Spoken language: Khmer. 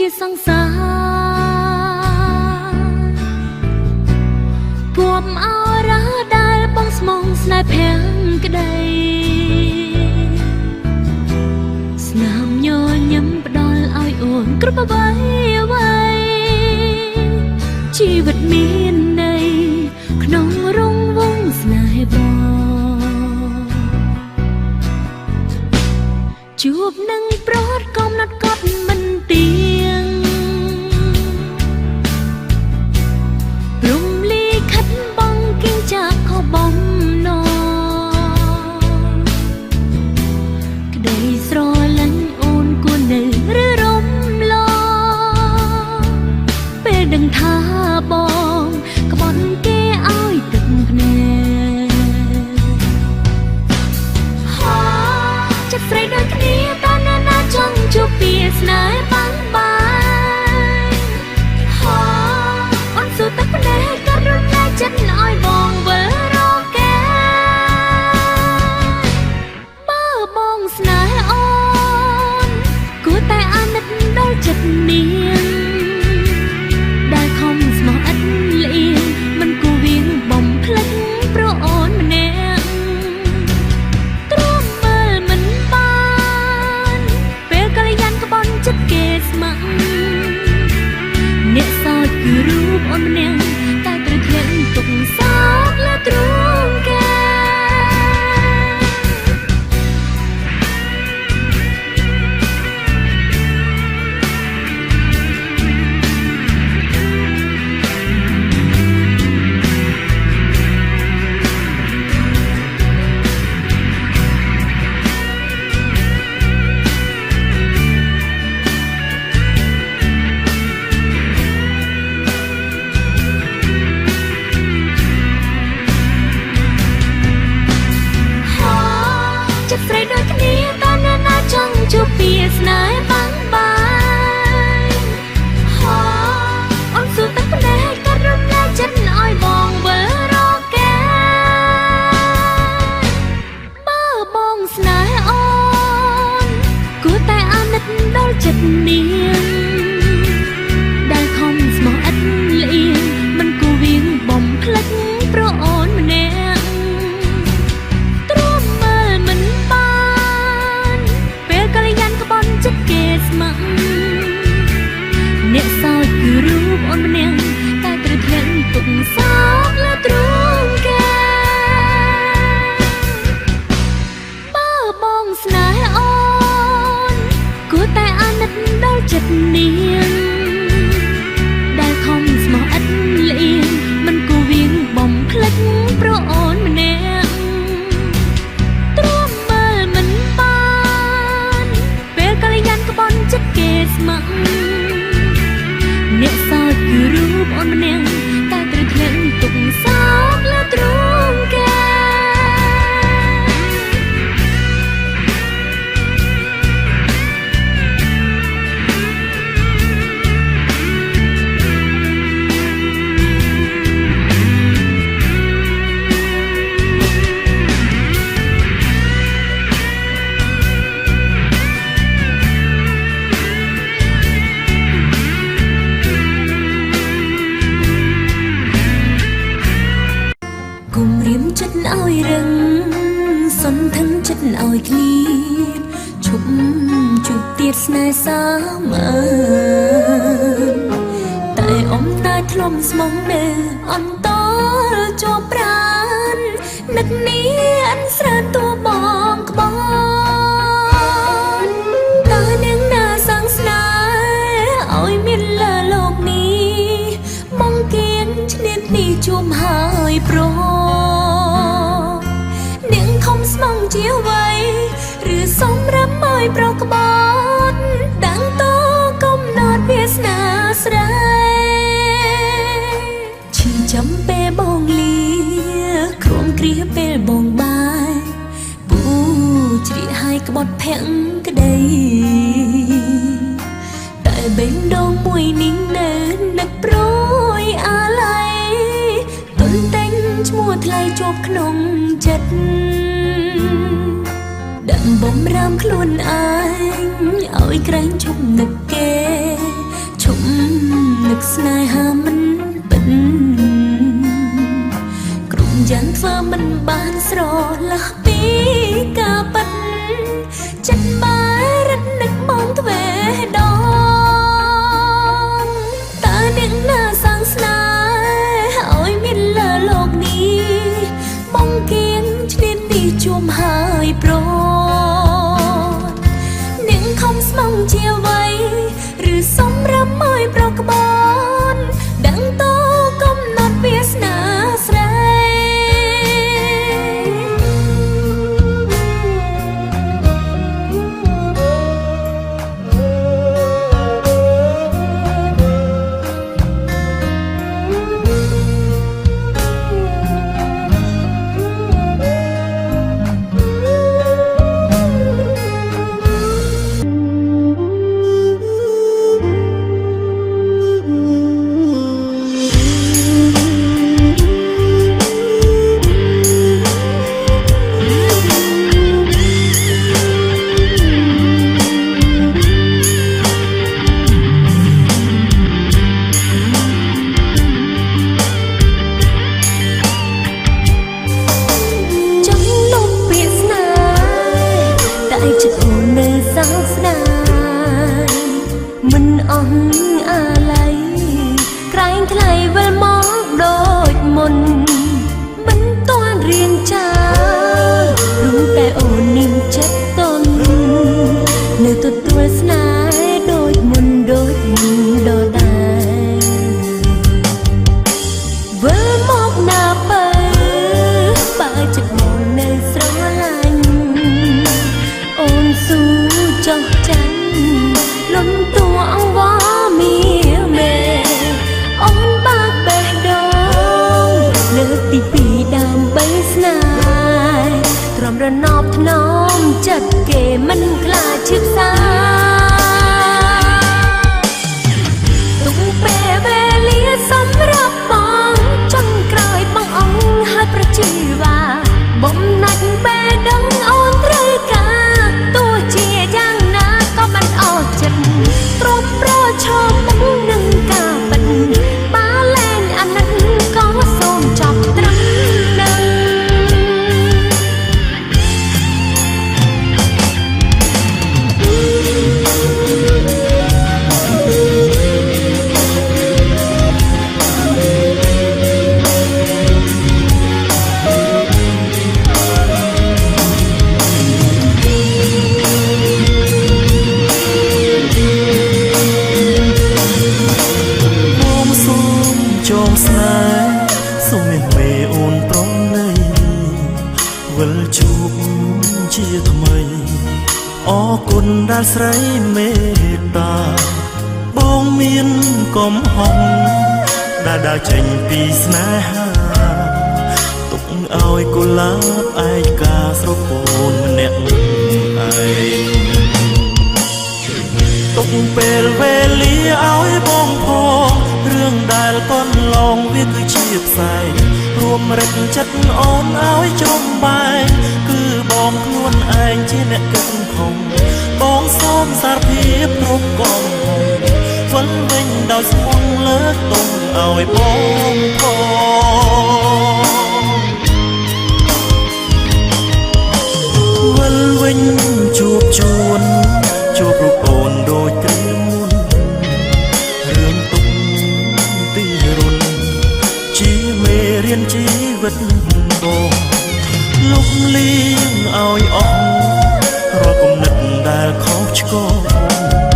ជាសង្សារពួបអរ៉ាដែលបងស្មងស្នេហ៍ភាំងក្តីស្នាមញញឹមផ្ដល់ឲ្យអូនគ្រប់អ្វីអ្វីជីវិតមានន័យក្នុងរង្វង់ស្នេហ៍បងជួបនឹងប្រត់កំណត់កត់មិនទៀងរំលីខិតបងគៀងចាក់ខបំណងក្តីស្រឡាញ់អូនគួរនៅឬរំលងពេលដឹងថាបងក្បត់គេឲ្យទឹកភ្នែកចិត្តស្រីដូចគ្នាតើអ្នកណាចង់ជួបពីស្នេហ៍បាំងបានអូនសុទ្ធតែភ្នែកក៏រំលែកចិត្តឲ្យបងវិលរកគេបើបងស្នេហ៍អូនគួរតែអាណិតដល់ចិត្តនាងដែលខំស្មោះឥតលៀងមិនគួរវៀងបំភ្លេចព្រោះអូនម្នាក់ទ្រាំមើលមិនបានពេលកល្យានក្បន់ចិត្តគេស្ម័គ្រអ្នកសោចគឺរូបអូនម្នាក់តែត្រូវធ្លាក់ទុកសោកលើទ្រូងគេចិត្តស្រីដូចគ្នាតើអ្នកណាចង់ជួបពីស្នេហ៍បាំងបានអូនសុទ្ធតែភ្នែកក៏រំលែកចិត្តឲ្យបងវិលរកគេបើបងស្នេហ៍អូនគួរតែអាណិតដល់ចិត្តនាងដែលខំស្មោះឥតលៀងមិនគួរវៀងបំភ្លេចព្រោះអូនម្នាក់ចិត្តគេស្ម័គ្រអ្នកសោចគឺរូបអូនម្នាក់តែត្រូវធ្លាក់ទុកសោកលើទ្រូងគេបើបងស្នេហ៍អូនគួរតែអាណិតដល់ចិត្តនាងដែលខំស្មោះឥតលៀងមិនគួរវៀងបំភ្លេចព្រោះអូនម្នាក់ចិត្តគេស្ម័គ្រអ្នកសោចគឺរូបអូនម្នាក់តែត្រូវធ្លាក់ទុកសោកលើទ្រូងគេចិត្តឲ្យរឹងសន្ធឹងចិត្តឲ្យគ្នាឈប់ជួបទៀតស្នេហ៍សាមើតែអមតែធ្លុំស្មងនៅអន្តរជាប់ប្រាននឹកនេះអនស្រើតួបងក្បត់តើនាងណាសាំងស្នេហ៍ឲ្យមានលើលោកនេះមកគៀងឈ្នាននេះជួមហើយប្រស្មងជាអ្វីឬសម្រាប់ឲ្យប្រក្បត់ដាំងតកំណត់វាសនាស្រីឈឺចាំពេលបងលាគ្រោមគ្រាពេលបងបាយពូជ្រៀកឲ្យក្បត់ភាំងក្តីតែបេះដូងមួយនេះនៅនឹកព្រួយអាឡ័យទុនតែងឈ្មោះថ្លៃជាប់ក្នុងចិត្តបំរាមខ្លួនឯងឲ្យក្រែងឈប់នឹកគេ អស់អាឡ័យក្រែងថ្លៃវិលមកដូចមុនមិនទាន់រៀងចាรู้តែអូននឹងចិត្តតន់នៅទទួលស្នេហ៍ដូចមុនដូចដដែលវិលមកណាបើចិត្តមកនៅស្រឡាញ់អូនស៊ូចោះចាញ់លំតួអង្វរមីមេអូនបើកបេះដូងលើកទីពីរដើម្បីស្នេហ៍ទ្រាំរណបថ្នមចិត្តគេមិនខ្លាចឈឺផ្សាទុកពេលវេលាសម្រាប់បងចង់ក្រោយបងអង្គហើយប្រជាវាបំណាច់បេះដូងអូនត្រូវការទោះជាយ៉ាងណាក៏មិនអស់ចិត្តទ្រាំប្រឈមមុខនឹងការពិតបាលែងអាណិតក៏សូមចប់ត្រឹមនឹងវិលជួបជាថ្មីអរគុណដែលស្រីមេត្តាបងមានកំហុសដែលដើរចេញពីស្នេហាទុកឲ្យកុលាបឯកាស្រពោនម្នាក់ឯងទុកពេលវេលាឲ្យបងផងរឿងដែលកន្លងវាគឺជាផ្សែងរួមរិទ្ធចិត្តអូនឲ្យជ្រុំបែកគឺបងខ្លួនឯងជាអ្នកគិតខំបងសូមសារភាពគ្រប់កំហុសវិលវិញដោយស្មងលើកទុំឲ្យបងផងវិលវិញជួបជួនជួបរូបអូនដូចគ្រាមុនរឿងទុកទីរុនជាមេរៀនជីវិតបងលុបលៀងឲ្យអស់រាល់គំនិតដែលខុសឆ្គង